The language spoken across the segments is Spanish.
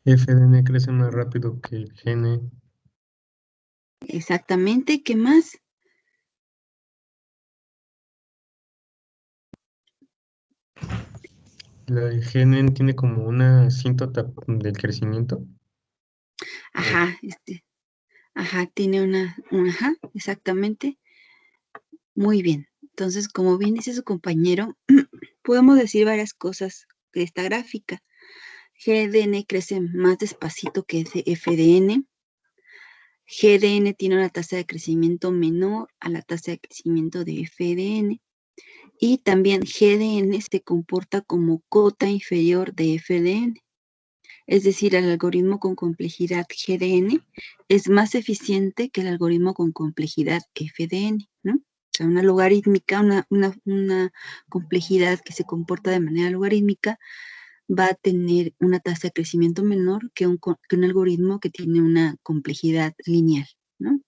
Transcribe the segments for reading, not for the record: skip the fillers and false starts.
FDN crece más rápido que el GN. Exactamente, ¿qué más? La de GN tiene como una asíntota del crecimiento. Ajá, ajá, tiene ajá, exactamente. Muy bien. Entonces, como bien dice su compañero, podemos decir varias cosas de esta gráfica. GDN crece más despacito que FDN. GDN tiene una tasa de crecimiento menor a la tasa de crecimiento de FDN. Y también GDN se comporta como cota inferior de FDN. Es decir, el algoritmo con complejidad GDN es más eficiente que el algoritmo con complejidad FDN, ¿no? O sea, una logarítmica, una complejidad que se comporta de manera logarítmica va a tener una tasa de crecimiento menor que un algoritmo que tiene una complejidad lineal, ¿no?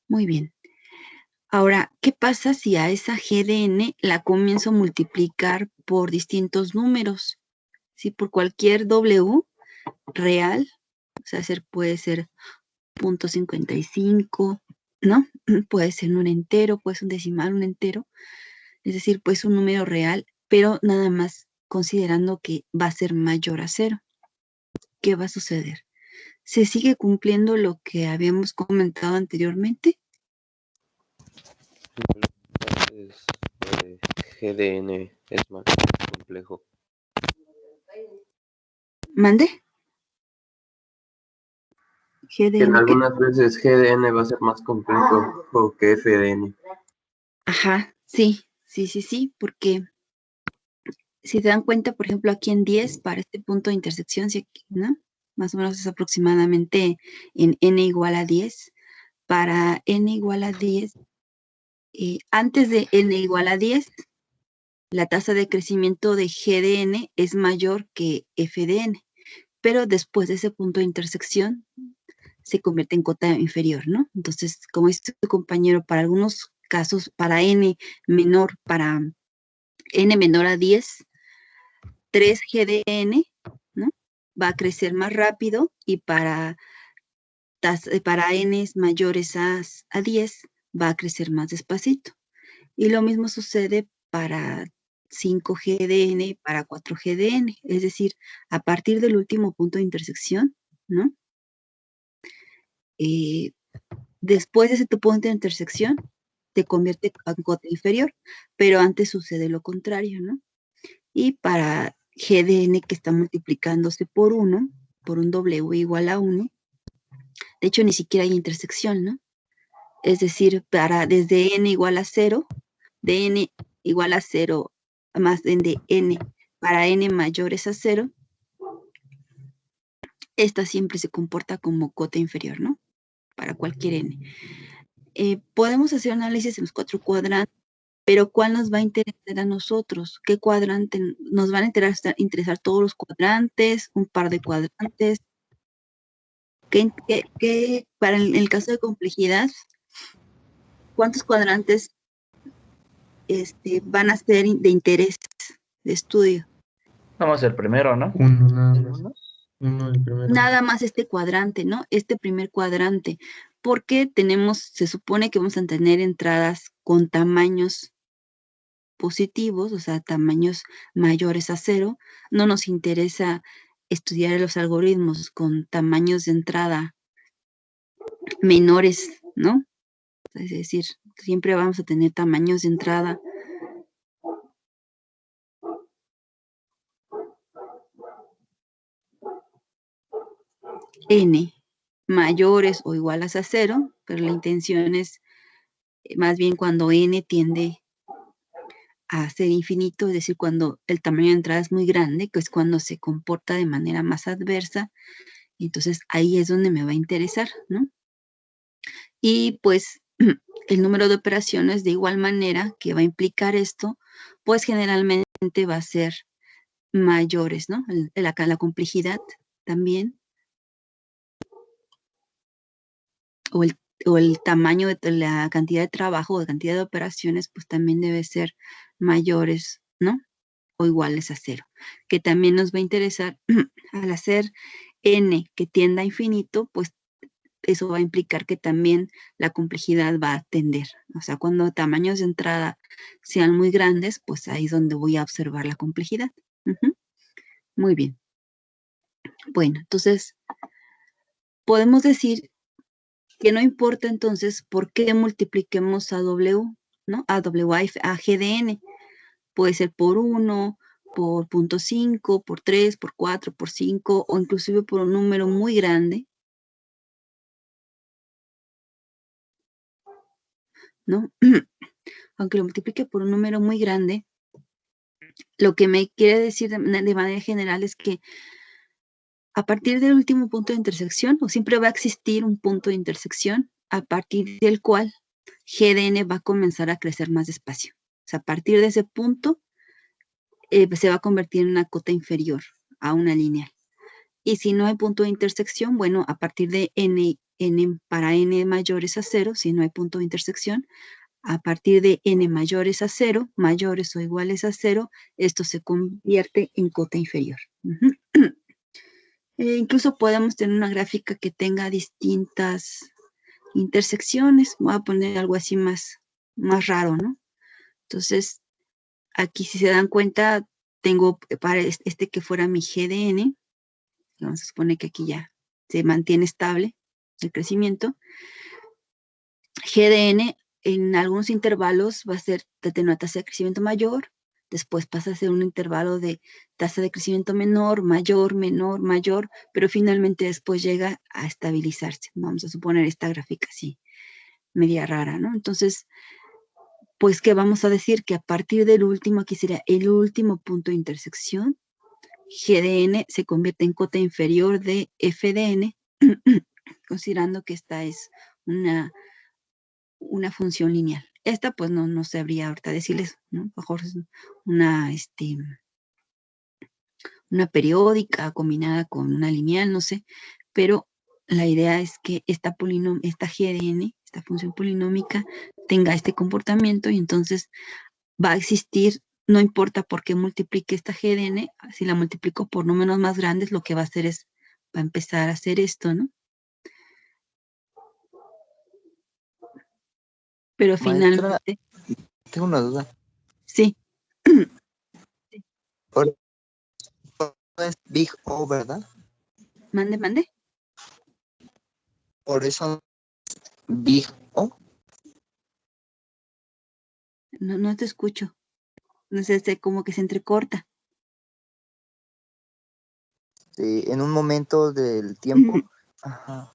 Muy bien. Ahora, ¿qué pasa si a esa GDN la comienzo a multiplicar por distintos números? Si por cualquier W real, o sea, puede ser 0.55, ¿no? Puede ser un entero, puede ser un decimal, un entero. Es decir, pues un número real, pero nada más considerando que va a ser mayor a 0. ¿Qué va a suceder? ¿Se sigue cumpliendo lo que habíamos comentado anteriormente? Entonces, GDN es más complejo. ¿Mande? Que en algunas veces GDN va a ser más complejo que FDN. Ajá, sí, porque si se dan cuenta, por ejemplo, aquí en 10, para este punto de intersección, ¿no? Más o menos es aproximadamente en n igual a 10. Para n igual a 10, antes de n igual a 10, la tasa de crecimiento de GDN es mayor que FDN, pero después de ese punto de intersección se convierte en cota inferior, ¿no? Entonces, como dice tu compañero, para algunos casos, para n menor a 10, 3 GDN, ¿no? Va a crecer más rápido y para n mayores a 10 va a crecer más despacito. Y lo mismo sucede para 5 GDN y para 4 GDN, es decir, a partir del último punto de intersección, ¿no? Después de ese punto de intersección, se convierte en cota inferior, pero antes sucede lo contrario, ¿no? Y para GDN que está multiplicándose por 1, por un W igual a 1, de hecho ni siquiera hay intersección, ¿no? Es decir, desde n igual a 0, de n igual a 0 más de n para n mayores a 0, esta siempre se comporta como cota inferior, ¿no? Para cualquier n. Podemos hacer análisis en los 4 cuadrantes, pero ¿cuál nos va a interesar a nosotros? ¿Qué cuadrante? ¿Nos van a interesar todos los cuadrantes? ¿Un par de cuadrantes? Para el caso de complejidad, ¿cuántos cuadrantes van a ser de interés de estudio? Vamos el primero, ¿no? Uno nada más. Uno el primero. Nada más este cuadrante, ¿no? Este primer cuadrante. Porque se supone que vamos a tener entradas con tamaños positivos, o sea, tamaños mayores a 0. No nos interesa estudiar los algoritmos con tamaños de entrada menores, ¿no? Es decir, siempre vamos a tener tamaños de entrada n mayores o iguales a 0, pero la intención es más bien cuando n tiende a ser infinito, es decir, cuando el tamaño de entrada es muy grande, que es cuando se comporta de manera más adversa, entonces ahí es donde me va a interesar, ¿no? Y pues el número de operaciones de igual manera que va a implicar esto, pues generalmente va a ser mayores, ¿no? La complejidad también, o o el tamaño de la cantidad de trabajo o de cantidad de operaciones, pues también debe ser mayores, ¿no? O iguales a 0, que también nos va a interesar al hacer n que tienda a infinito, pues eso va a implicar que también la complejidad va a tender. O sea, cuando tamaños de entrada sean muy grandes, pues ahí es donde voy a observar la complejidad. Muy bien. Bueno, entonces podemos decir que no importa entonces por qué multipliquemos a W, ¿no? A W a G de N. Puede ser por 1, por 0.5, por 3, por 4, por 5 o inclusive por un número muy grande, ¿no? Aunque lo multiplique por un número muy grande, lo que me quiere decir de manera general es que a partir del último punto de intersección, o siempre va a existir un punto de intersección a partir del cual G de N va a comenzar a crecer más despacio. O sea, a partir de ese punto se va a convertir en una cota inferior a una lineal. Y si no hay punto de intersección, bueno, a partir de n para n mayores a 0, si no hay punto de intersección, a partir de n mayores a 0, mayores o iguales a 0, esto se convierte en cota inferior. Incluso podemos tener una gráfica que tenga distintas intersecciones. Voy a poner algo así más raro, ¿no? Entonces, aquí si se dan cuenta, tengo para este que fuera mi G de N, vamos a suponer que aquí ya se mantiene estable el crecimiento. G de N en algunos intervalos va a ser de una tasa de crecimiento mayor, después pasa a ser un intervalo de tasa de crecimiento menor, mayor, menor, mayor, pero finalmente después llega a estabilizarse. Vamos a suponer esta gráfica así, media rara, ¿no? Entonces, pues, ¿qué vamos a decir? Que a partir del último, aquí sería el último punto de intersección, G de N se convierte en cota inferior de F de N, considerando que esta es una función lineal. Esta, pues, no sabría ahorita decirles, ¿no? Mejor es una periódica combinada con una lineal, no sé, pero la idea es que esta G de N, esta función polinómica, tenga este comportamiento y entonces va a existir, no importa por qué multiplique esta G de N, si la multiplico por números más grandes, lo que va a hacer es, va a empezar a hacer esto, ¿no? Pero Maestra, finalmente, tengo una duda. sí. Por es Big O, ¿verdad? Mande. Por eso Big O. No te escucho. No sé, como que se entrecorta. Sí, en un momento del tiempo. Ajá.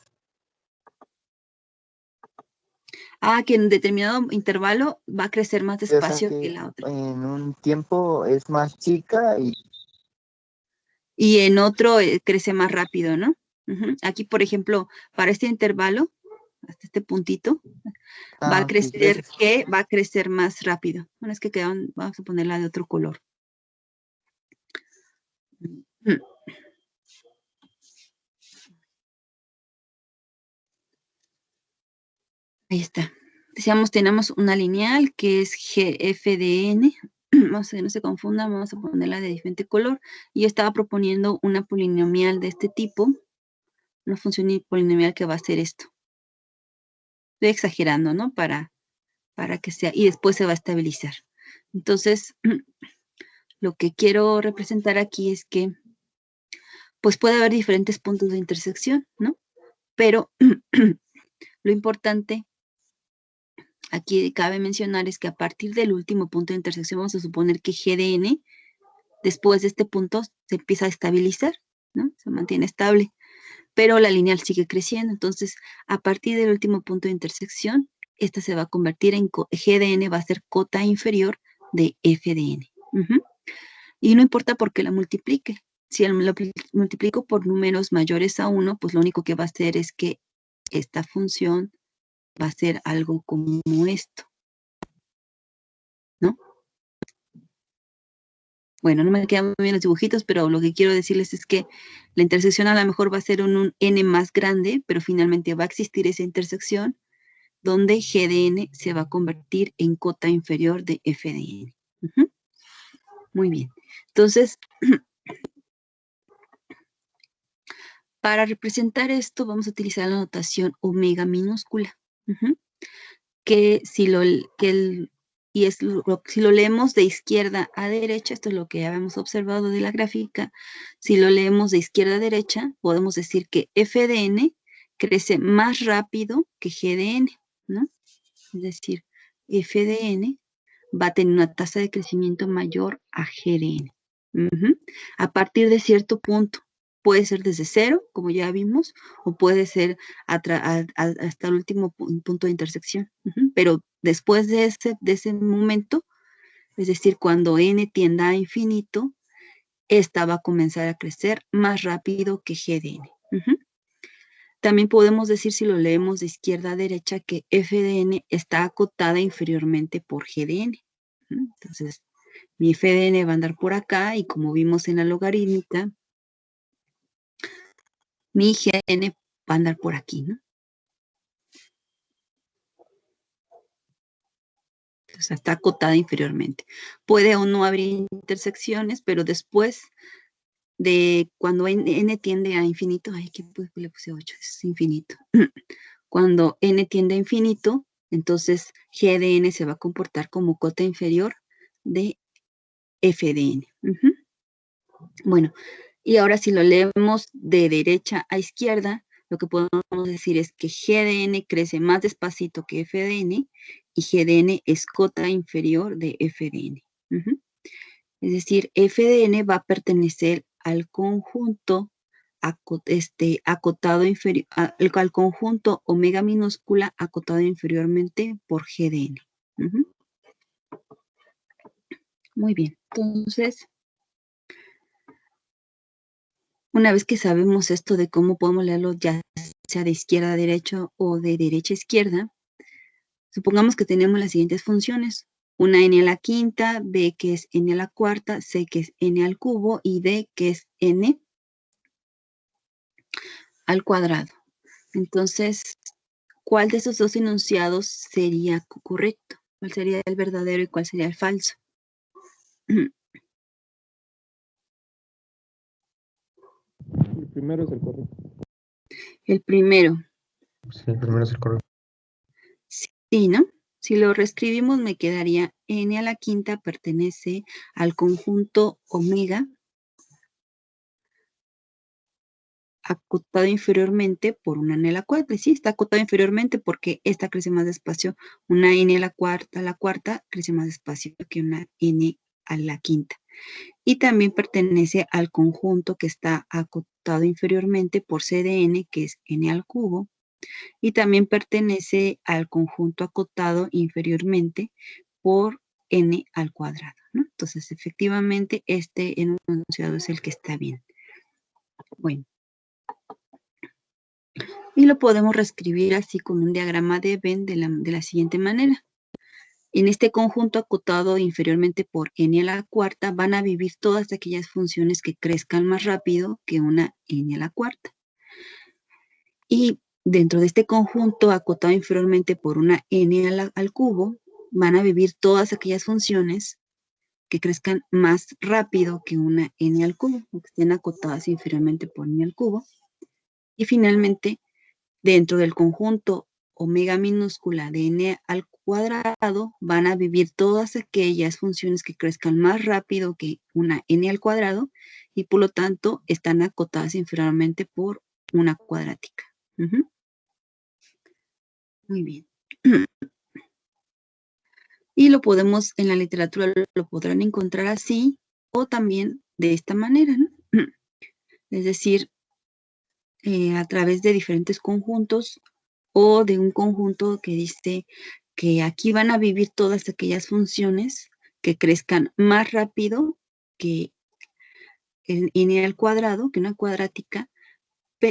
Que en determinado intervalo va a crecer más O sea despacio que que la otra. en un tiempo es más chica Y en otro crece más rápido, ¿no? Aquí, por ejemplo, para este intervalo, hasta este puntito, va a ok, crecer gracias. G, va a crecer más rápido. Bueno, es que quedaron, vamos a ponerla de otro color. Ahí está. Decíamos, tenemos una lineal que es GF de N. Vamos a que no se confundan, vamos a ponerla de diferente color. Y yo estaba proponiendo una polinomial de este tipo, una función polinomial que va a ser esto. Estoy exagerando, ¿no? Para que sea, y después se va a estabilizar. Entonces, lo que quiero representar aquí es que, pues puede haber diferentes puntos de intersección, ¿no? Pero lo importante aquí cabe mencionar es que a partir del último punto de intersección vamos a suponer que G de N, después de este punto, se empieza a estabilizar, ¿no? Se mantiene estable, pero la lineal sigue creciendo. Entonces, a partir del último punto de intersección, esta se va a convertir en G de N, va a ser cota inferior de F de N. Y no importa por qué la multiplique. Si lo multiplico por números mayores a 1, pues lo único que va a hacer es que esta función va a ser algo como esto, ¿no? Bueno, no me quedan muy bien los dibujitos, pero lo que quiero decirles es que la intersección a lo mejor va a ser un n más grande, pero finalmente va a existir esa intersección donde G de n se va a convertir en cota inferior de F de n. Muy bien. Entonces, para representar esto vamos a utilizar la notación omega minúscula. Que si lo leemos de izquierda a derecha, esto es lo que habíamos observado de la gráfica, si lo leemos de izquierda a derecha, podemos decir que F de n crece más rápido que G de n, ¿no? Es decir, F de n va a tener una tasa de crecimiento mayor a G de n. A partir de cierto punto. Puede ser desde cero, como ya vimos, o puede ser hasta el último punto de intersección. Pero después de ese momento, es decir, cuando n tienda a infinito, esta va a comenzar a crecer más rápido que G de n. También podemos decir, si lo leemos de izquierda a derecha, que F de n está acotada inferiormente por G de n. Entonces, mi F de n va a andar por acá, y como vimos en la logarítmica, mi G de n va a andar por aquí, ¿no? Entonces, está acotada inferiormente. Puede o no haber intersecciones, pero después de cuando n tiende a infinito, ay, ¿qué le puse 8? Es infinito. Cuando n tiende a infinito, entonces G de n se va a comportar como cota inferior de F de n. Bueno, y ahora si lo leemos de derecha a izquierda, lo que podemos decir es que G de n crece más despacito que F de n, y G de n es cota inferior de F de n. Es decir, F de n va a pertenecer al conjunto acotado inferior, al conjunto omega minúscula acotado inferiormente por G de n. Muy bien, entonces, una vez que sabemos esto de cómo podemos leerlo, ya sea de izquierda a derecha o de derecha a izquierda, supongamos que tenemos las siguientes funciones. Una n a la quinta, b que es n a la cuarta, c que es n al cubo y d que es n al cuadrado. Entonces, ¿cuál de esos dos enunciados sería correcto? ¿Cuál sería el verdadero y cuál sería el falso? El primero es el correcto. El primero. Sí, el primero es el correcto. Sí, ¿no? Si lo reescribimos me quedaría n a la quinta pertenece al conjunto omega acotado inferiormente por una n a la cuarta. Y sí, está acotado inferiormente porque esta crece más despacio. Una n a la cuarta crece más despacio que una n a la quinta. Y también pertenece al conjunto que está acotado inferiormente por C de n, que es n al cubo. Y también pertenece al conjunto acotado inferiormente por n al cuadrado, ¿no? Entonces, efectivamente, este enunciado es el que está bien. Bueno. Y lo podemos reescribir así con un diagrama de Venn de la siguiente manera. En este conjunto acotado inferiormente por n a la cuarta van a vivir todas aquellas funciones que crezcan más rápido que una n a la cuarta. Y dentro de este conjunto acotado inferiormente por una n al cubo, van a vivir todas aquellas funciones que crezcan más rápido que una n al cubo, o que estén acotadas inferiormente por n al cubo. Y finalmente, dentro del conjunto omega minúscula de n al cuadrado, van a vivir todas aquellas funciones que crezcan más rápido que una n al cuadrado, y por lo tanto están acotadas inferiormente por una cuadrática. Muy bien. Y lo podemos, en la literatura lo podrán encontrar así, o también de esta manera, ¿no? Es decir, a través de diferentes conjuntos, o de un conjunto que dice que aquí van a vivir todas aquellas funciones que crezcan más rápido que el n al cuadrado, que una cuadrática,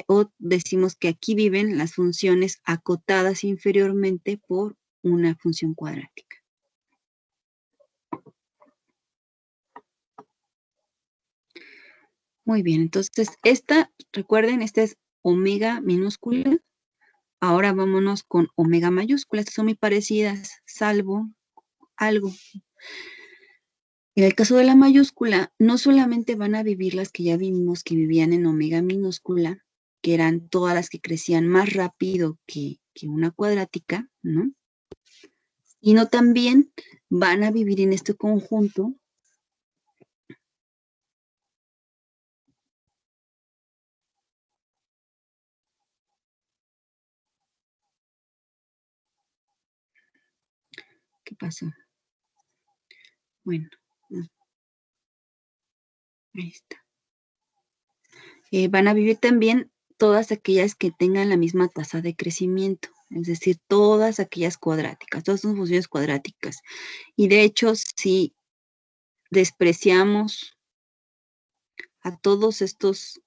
o decimos que aquí viven las funciones acotadas inferiormente por una función cuadrática. Muy bien, entonces esta, recuerden, esta es omega minúscula Ahora vámonos con omega mayúscula. Estas son muy parecidas, salvo algo. En el caso de la mayúscula, no solamente van a vivir las que ya vimos que vivían en omega minúscula, que eran todas las que crecían más rápido que una cuadrática, ¿no? Sino también van a vivir en este conjunto ¿qué pasó? Bueno, ahí está. Van a vivir también todas aquellas que tengan la misma tasa de crecimiento, es decir, todas aquellas cuadráticas, todas son funciones cuadráticas. Y de hecho, si despreciamos a todos estos,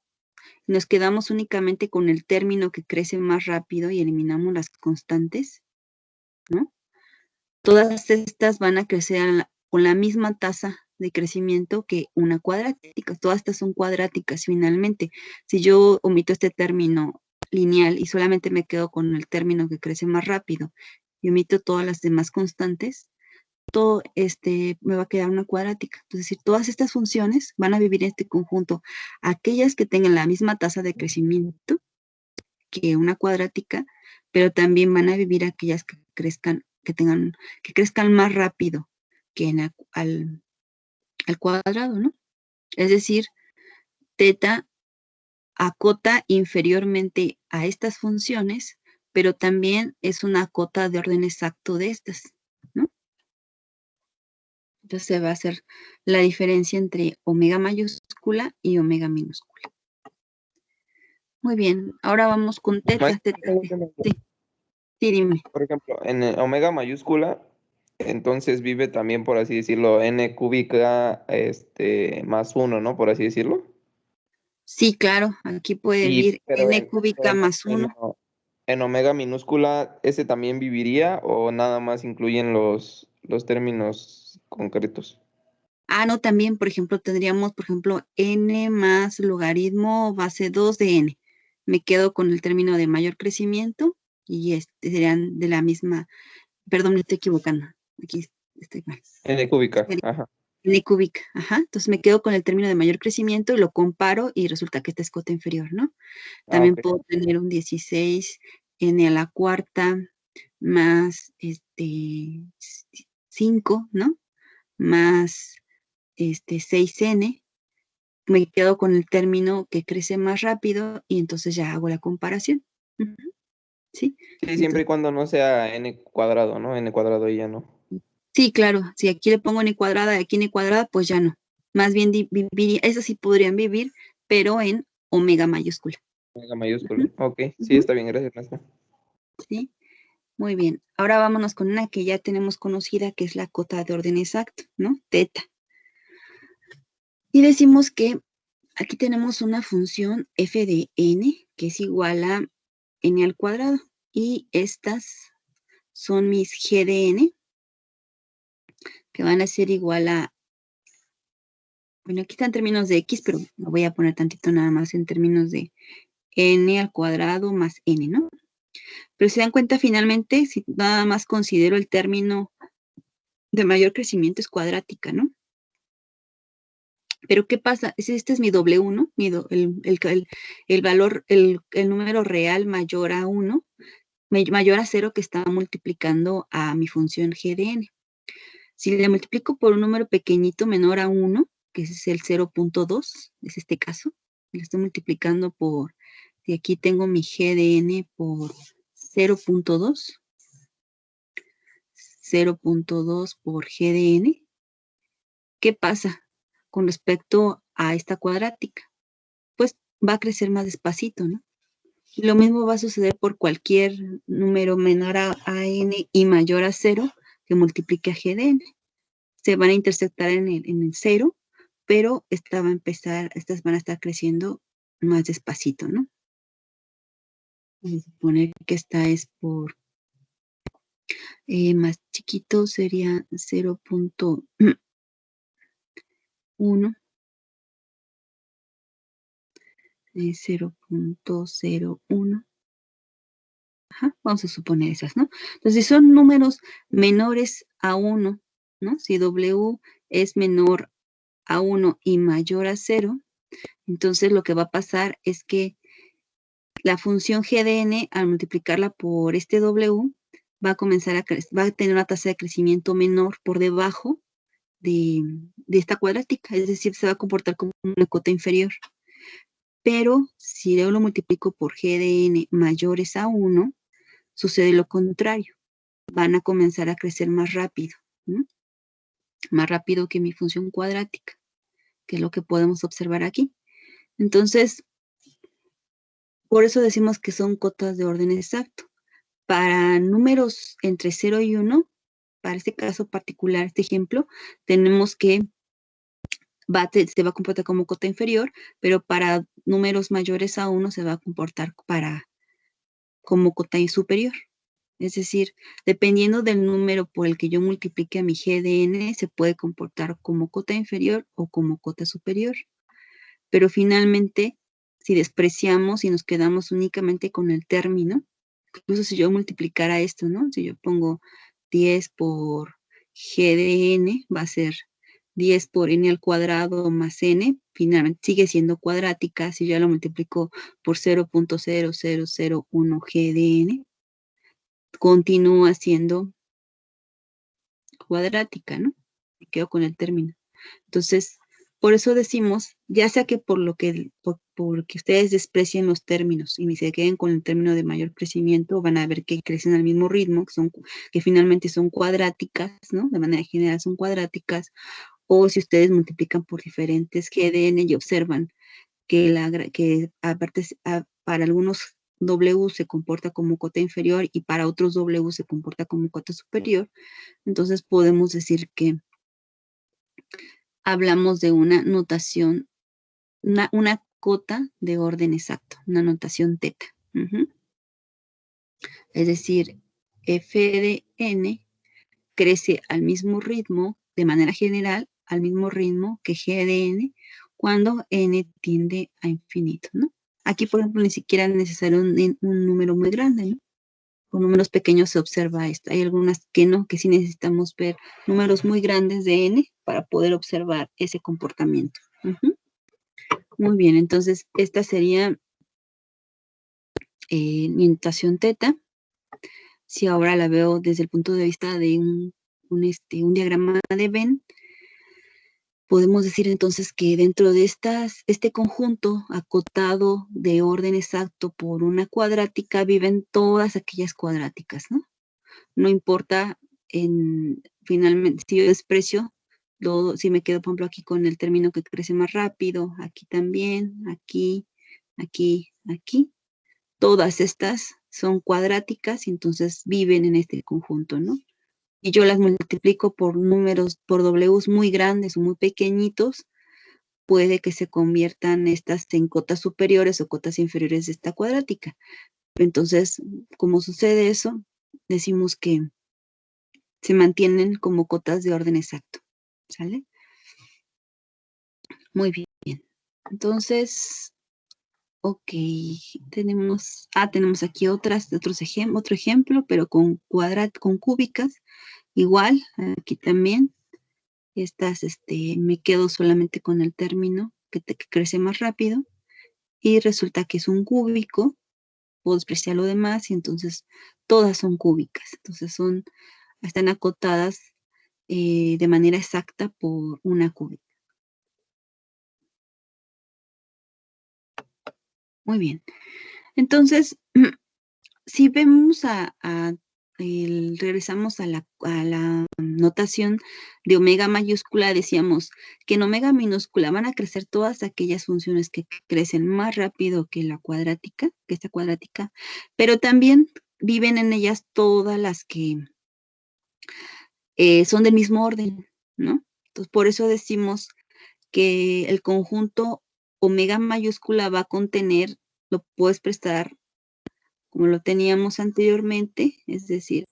nos quedamos únicamente con el término que crece más rápido y eliminamos las constantes, ¿no? Todas estas van a crecer con la misma tasa de crecimiento que una cuadrática. Todas estas son cuadráticas finalmente. Si yo omito este término lineal y solamente me quedo con el término que crece más rápido y omito todas las demás constantes, todo me va a quedar una cuadrática. Es decir, todas estas funciones van a vivir en este conjunto. Aquellas que tengan la misma tasa de crecimiento que una cuadrática, pero también van a vivir aquellas que crezcan, que crezcan más rápido que al cuadrado, ¿no? Es decir, teta acota inferiormente a estas funciones, pero también es una cota de orden exacto de estas, ¿no? Entonces se va a hacer la diferencia entre omega mayúscula y omega minúscula. Muy bien, ahora vamos con teta. Sí, sí, dime. Por ejemplo, en el omega mayúscula, entonces vive también, por así decirlo, n cúbica más uno, ¿no? Por así decirlo. Sí, claro, aquí puede vivir Pero n cúbica más 1. en omega minúscula, ¿ese también viviría o nada más incluyen los términos concretos? Ah, no, también, por ejemplo, tendríamos, por ejemplo, n más logaritmo base 2 de n. Me quedo con el término de mayor crecimiento y serían de la misma, perdón, me estoy equivocando. Aquí estoy mal. N cúbica, Sería ajá. n cúbica, ajá. Entonces me quedo con el término de mayor crecimiento y lo comparo y resulta que esta es cota inferior, ¿no? Ah, También ok. puedo tener un 16 n a la cuarta más 5, ¿no? Más 6n, me quedo con el término que crece más rápido y entonces ya hago la comparación. Ujú, ¿sí? Sí, siempre y Entonces, cuando no sea n cuadrado, ¿no? N cuadrado y ya no. sí, claro, si aquí le pongo n cuadrada y aquí n cuadrada, pues ya no. Más bien esas sí podrían vivir, pero en omega mayúscula. Omega mayúscula. Ujú, Ok, sí, ujú, está bien, gracias, maestra. ¿sí? Muy bien. Ahora vámonos con una que ya tenemos conocida, que es la cota de orden exacto, ¿no? Teta. Y decimos que aquí tenemos una función f de n, que es igual a n al cuadrado. Y estas son mis g de n, que van a ser igual a, bueno, aquí están en términos de x, pero lo voy a poner tantito nada más en términos de n al cuadrado más n, ¿no? Pero se dan cuenta finalmente, si nada más considero el término de mayor crecimiento es cuadrática, ¿no? Pero ¿qué pasa? Este es mi W1, el valor, el número real mayor a 1, mayor a 0 que está multiplicando a mi función g de n. Si le multiplico por un número pequeñito menor a 1, que es el 0.2, es este caso, le estoy multiplicando por, y aquí tengo mi g de n por 0.2, 0.2 por g de n, ¿qué pasa con respecto a esta cuadrática? Pues va a crecer más despacito, ¿no? Y lo mismo va a suceder por cualquier número menor a n y mayor a 0 que multiplique a g de n. Se van a intersectar en el 0, pero estas van a estar creciendo más despacito, ¿no? Vamos a suponer que esta es por más chiquito, sería 0.1, 0.01, Ajá, vamos a suponer esas, ¿no? Entonces, si son números menores a 1, ¿no? Si W es menor a 1 y mayor a 0, entonces lo que va a pasar es que la función g de n, al multiplicarla por este W, va a comenzar va a tener una tasa de crecimiento menor por debajo de esta cuadrática, es decir, se va a comportar como una cota inferior. Pero si yo lo multiplico por g de n mayores a 1, sucede lo contrario. Van a comenzar a crecer más rápido, ¿no? Más rápido que mi función cuadrática, que es lo que podemos observar aquí. Entonces, por eso decimos que son cotas de orden exacto. Para números entre 0 y 1, para este caso particular, este ejemplo, tenemos que se va a comportar como cota inferior, pero para números mayores a 1 se va a comportar como cota superior. Es decir, dependiendo del número por el que yo multiplique a mi g de n, se puede comportar como cota inferior o como cota superior. Pero finalmente, si despreciamos y nos quedamos únicamente con el término, incluso si yo multiplicara esto, ¿no? Si yo pongo 10 por g de n, va a ser 10 por n al cuadrado más n, finalmente sigue siendo cuadrática. Si ya lo multiplico por 0.0001 g de n, continúa siendo cuadrática, ¿no? Me quedo con el término. Entonces, por eso decimos, ya sea que porque ustedes desprecien los términos y se queden con el término de mayor crecimiento, van a ver que crecen al mismo ritmo, que finalmente son cuadráticas, ¿no? De manera general son cuadráticas, o si ustedes multiplican por diferentes GDN y observan que aparte para algunos W se comporta como cota inferior y para otros W se comporta como cota superior, entonces podemos decir que hablamos de una notación, una cota de orden exacto, una notación teta. Es decir, f de n crece al mismo ritmo, de manera general, al mismo ritmo que g de n, cuando n tiende a infinito, ¿no? Aquí, por ejemplo, ni siquiera es necesario un número muy grande, ¿no? Con números pequeños se observa esto. Hay algunas que no, que sí necesitamos ver números muy grandes de n para poder observar ese comportamiento. Muy bien, entonces esta sería mi notación teta. Si ahora la veo desde el punto de vista de un diagrama de Venn, podemos decir entonces que dentro de este conjunto acotado de orden exacto por una cuadrática viven todas aquellas cuadráticas, ¿no? No importa finalmente si yo desprecio, si me quedo por ejemplo aquí con el término que crece más rápido, aquí también, aquí, aquí, aquí, todas estas son cuadráticas y entonces viven en este conjunto, ¿no? Y yo las multiplico por números, por Ws muy grandes o muy pequeñitos, puede que se conviertan estas en cotas superiores o cotas inferiores de esta cuadrática. Entonces, como sucede eso, decimos que se mantienen como cotas de orden exacto, ¿sale? Muy bien. Entonces, ok, tenemos aquí otro ejemplo, pero con cúbicas. Igual, aquí también, estas, me quedo solamente con el término que crece más rápido y resulta que es un cúbico, puedo despreciar lo demás y entonces todas son cúbicas. Entonces están acotadas de manera exacta por una cúbica. Muy bien. Entonces, si vemos regresamos a la notación de omega mayúscula, decíamos que en omega minúscula van a crecer todas aquellas funciones que crecen más rápido que esta cuadrática, pero también viven en ellas todas las que son del mismo orden, ¿no? Entonces, por eso decimos que el conjunto omega mayúscula va a contener, lo puedes prestar como lo teníamos anteriormente, es decir,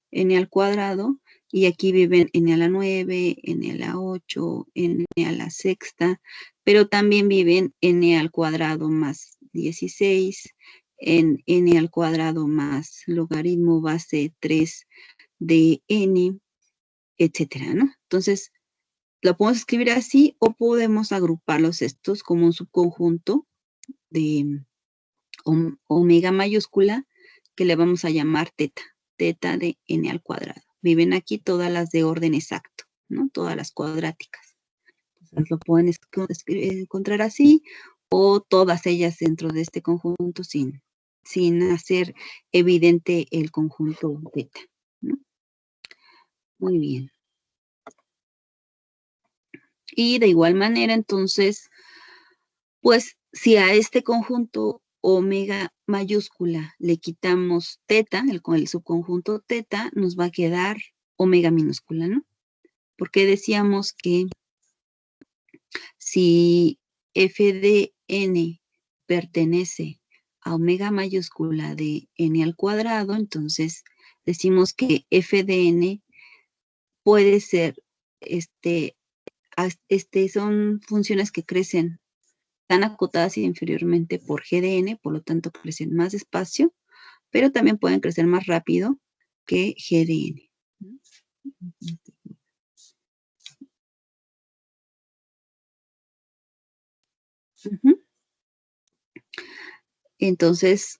n al cuadrado, y aquí viven n a la 9, n a la 8, n a la sexta, pero también viven n al cuadrado más 16 en n al cuadrado más logaritmo base 3 de n, etcétera, ¿no? Entonces, lo podemos escribir así o podemos agruparlos estos como un subconjunto de omega mayúscula que le vamos a llamar teta, teta de n al cuadrado. Viven aquí todas las de orden exacto, ¿no? Todas las cuadráticas. Entonces lo pueden encontrar así o todas ellas dentro de este conjunto sin hacer evidente el conjunto teta, ¿no? Muy bien. Y de igual manera, entonces, pues si a este conjunto omega mayúscula le quitamos teta, el subconjunto teta, nos va a quedar omega minúscula, ¿no? Porque decíamos que si f de n pertenece a omega mayúscula de n al cuadrado, entonces decimos que f de n puede ser, son funciones que crecen tan acotadas inferiormente por g de n, por lo tanto crecen más despacio, pero también pueden crecer más rápido que g de n. Entonces,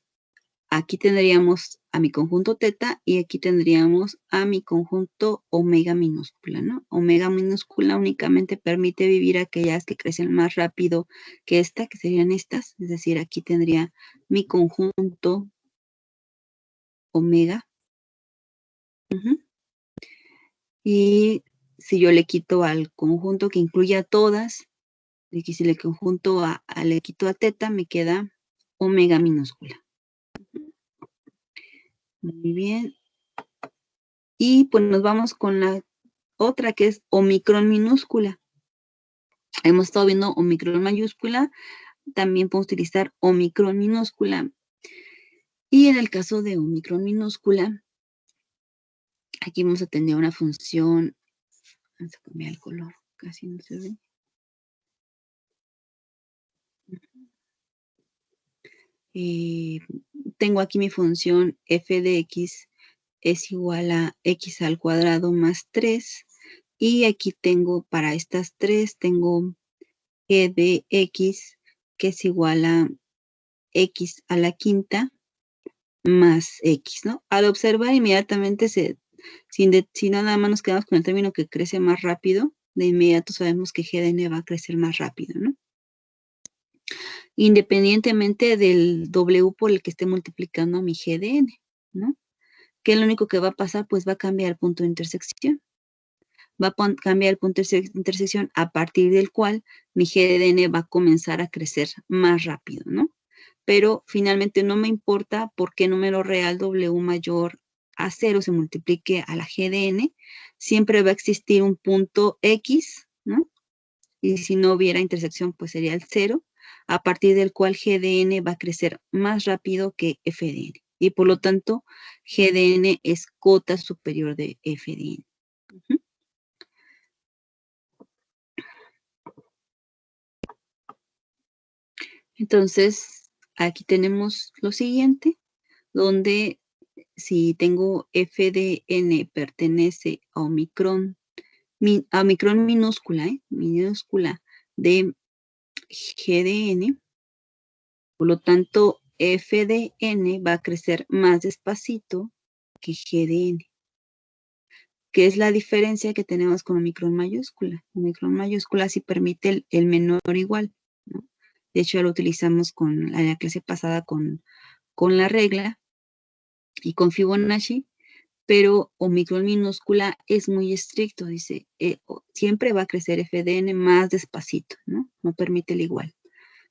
aquí tendríamos a mi conjunto teta y aquí tendríamos a mi conjunto omega minúscula, ¿no? Omega minúscula únicamente permite vivir aquellas que crecen más rápido que esta, que serían estas. Es decir, aquí tendría mi conjunto omega. Y si yo le quito al conjunto que incluye a todas, y si le conjunto le quito a teta, me queda omega minúscula. Muy bien. Y pues nos vamos con la otra que es omicron minúscula. Hemos estado viendo omicron mayúscula, también podemos utilizar omicron minúscula. Y en el caso de omicron minúscula, aquí vamos a tener una función, vamos a cambiar el color, casi no se ve. Tengo aquí mi función f de x es igual a x al cuadrado más 3. Y aquí tengo, para estas tres, tengo g de x, que es igual a x a la quinta más x, ¿no? Al observar inmediatamente, si nada más nos quedamos con el término que crece más rápido, de inmediato sabemos que g de n va a crecer más rápido, ¿no? Independientemente del w por el que esté multiplicando mi g de n, ¿no? Que lo único que va a pasar, pues va a cambiar el punto de intersección. Va a cambiar el punto de intersección a partir del cual mi g de n va a comenzar a crecer más rápido, ¿no? Pero finalmente no me importa por qué número real w mayor a 0 se multiplique a la g de n, siempre va a existir un punto x, ¿no? Y si no hubiera intersección, pues sería el 0, a partir del cual g de n va a crecer más rápido que f de n. Y por lo tanto, g de n es cota superior de f de n. Entonces, aquí tenemos lo siguiente, donde si tengo f de n pertenece a omicron minúscula, minúscula de g de n, por lo tanto, f de n va a crecer más despacito que g de n. ¿Qué es la diferencia que tenemos con omicron mayúscula? Omicron mayúscula sí permite el menor igual, ¿no? De hecho, ya lo utilizamos en la clase pasada con la regla y con Fibonacci, pero omicron minúscula es muy estricto, dice, siempre va a crecer f de n más despacito, ¿no? No permite el igual.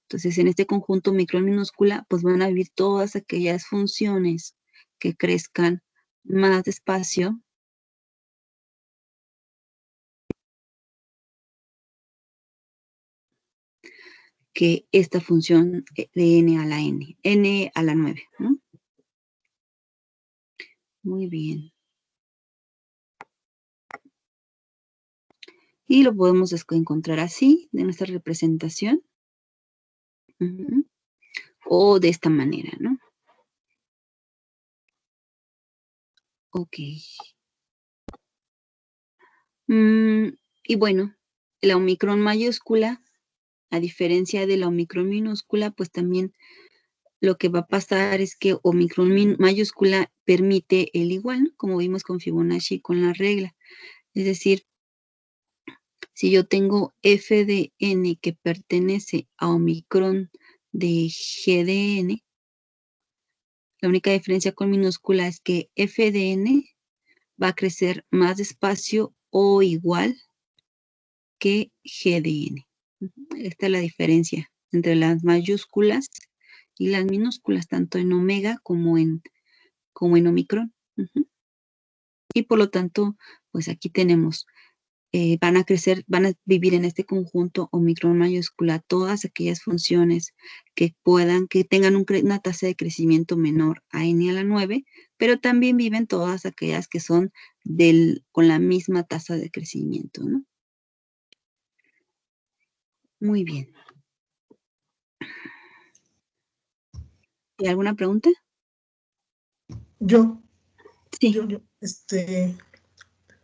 Entonces, en este conjunto omicron minúscula, pues van a vivir todas aquellas funciones que crezcan más despacio que esta función de n a la n a la 9, ¿no? Muy bien. Y lo podemos encontrar así, de nuestra representación. o de esta manera, ¿no? Ok. Y bueno, la Omicron mayúscula, a diferencia de la Omicron minúscula, pues también lo que va a pasar es que Omicron mayúscula permite el igual, ¿no? Como vimos con Fibonacci con la regla. Es decir, si yo tengo f de n que pertenece a Omicron de g de n, la única diferencia con minúscula es que f de n va a crecer más despacio o igual que g de n. Esta es la diferencia entre las mayúsculas y las minúsculas, tanto en omega como en Omicron. Y por lo tanto, pues aquí tenemos, van a crecer, van a vivir en este conjunto Omicron mayúscula todas aquellas funciones que tengan una tasa de crecimiento menor a n a la 9, pero también viven todas aquellas que son con la misma tasa de crecimiento, ¿no? Muy bien. ¿Y alguna pregunta? Yo, Sí. yo,